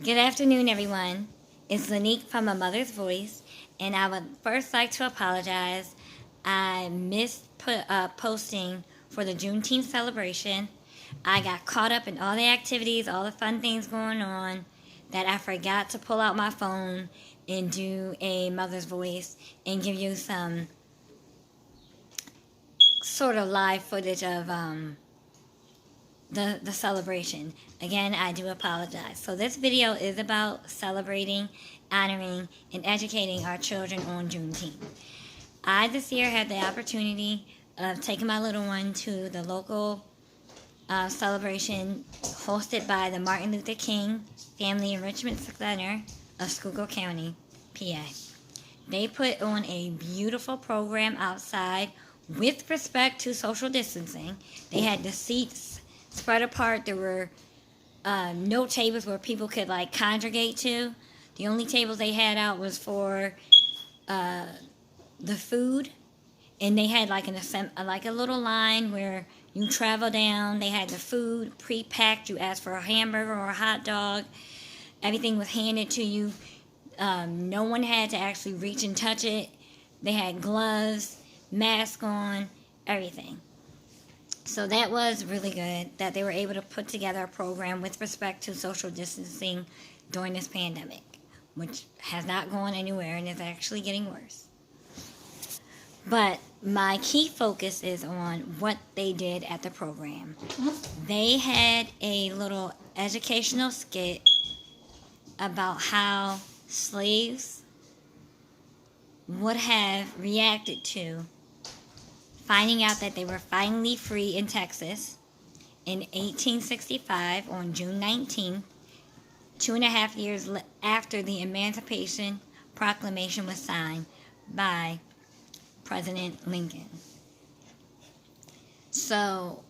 Good afternoon, everyone. It's Lanique from A Mother's Voice, and I would first like to apologize. I missed posting for the Juneteenth celebration. I got caught up in all the activities, all the fun things going on, that I forgot to pull out my phone and do a Mother's Voice and give you some sort of live footage of the celebration. Again, I do apologize. So this video is about celebrating, honoring, and educating our children on Juneteenth. I this year had the opportunity of taking my little one to the local celebration hosted by the Martin Luther King Family Enrichment Center of Schuylkill County, PA. They put on a beautiful program outside with respect to social distancing. They had the seats spread apart. There were no tables where people could congregate to. The only tables they had out was for the food, and they had like a little line where you travel down. They had the food pre-packed. You asked for a hamburger or a hot dog. Everything was handed to you. No one had to actually reach and touch it. They had gloves, mask on, everything. So that was really good that they were able to put together a program with respect to social distancing during this pandemic, which has not gone anywhere and is actually getting worse. But my key focus is on what they did at the program. They had a little educational skit about how slaves would have reacted to finding out that they were finally free in Texas in 1865 on June 19th, 2.5 years after the Emancipation Proclamation was signed by President Lincoln. So,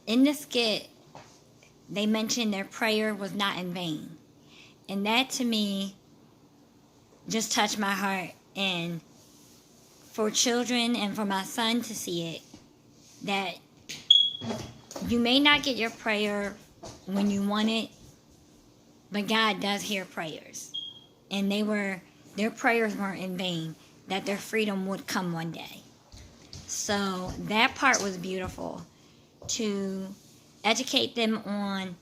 in the skit, they mentioned their prayer was not in vain. And that, to me, just touched my heart. And for children and for my son to see it, that you may not get your prayer when you want it, but God does hear prayers. And their prayers weren't in vain, that their freedom would come one day. So that part was beautiful, to educate them on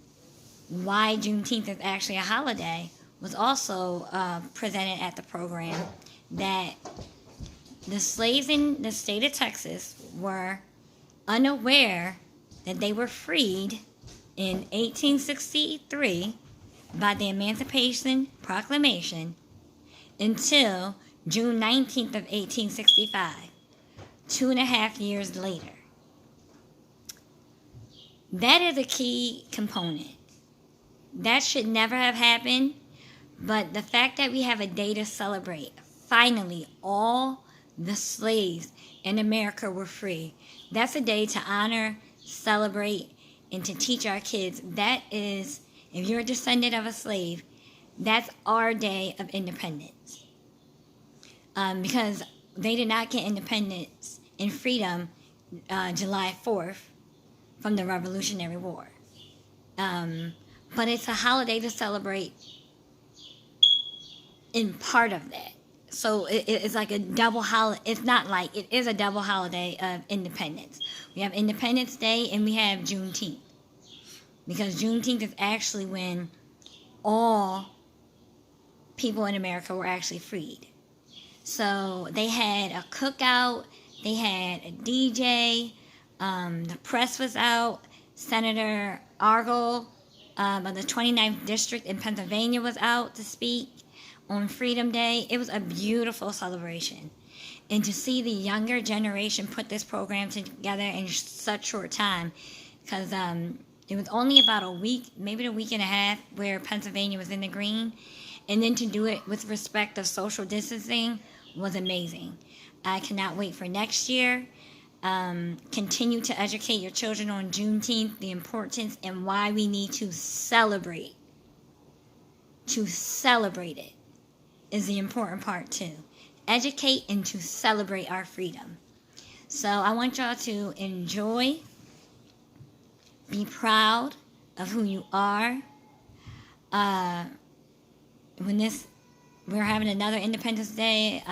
why Juneteenth is actually a holiday. Was also presented at the program, that the slaves in the state of Texas were unaware that they were freed in 1863 by the Emancipation Proclamation until June 19th of 1865, 2.5 years later. That is a key component. That should never have happened, but the fact that we have a day to celebrate, finally all the slaves in America were free. That's a day to honor, celebrate, and to teach our kids. That is, if you're a descendant of a slave, that's our day of independence. Because they did not get independence and freedom July 4th from the Revolutionary War. But it's a holiday to celebrate in part of that. So it's like a double holiday. It's not like, it is a double holiday of independence. We have Independence Day and we have Juneteenth. Because Juneteenth is actually when all people in America were actually freed. So they had a cookout, they had a DJ, the press was out, Senator Argyle of the 29th District in Pennsylvania was out to speak on Freedom Day. It was a beautiful celebration. And to see the younger generation put this program together in such short time, because it was only about a week, maybe a week and a half, where Pennsylvania was in the green. And then to do it with respect to social distancing was amazing. I cannot wait for next year. Continue to educate your children on Juneteenth, the importance, and why we need to celebrate. To celebrate it is the important part too. Educate and to celebrate our freedom. So I want y'all to enjoy, be proud of who you are, when we're having another Independence Day,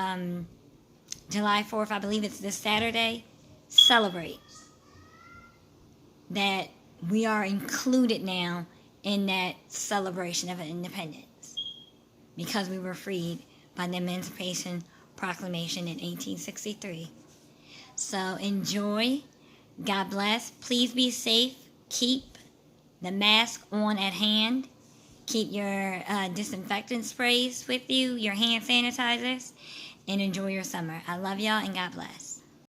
July 4th, I believe it's this Saturday, celebrate that we are included now in that celebration of independence because we were freed by the Emancipation Proclamation in 1863. So enjoy. God bless. Please be safe. Keep the mask on at hand. Keep your disinfectant sprays with you, your hand sanitizers, and enjoy your summer. I love y'all and God bless.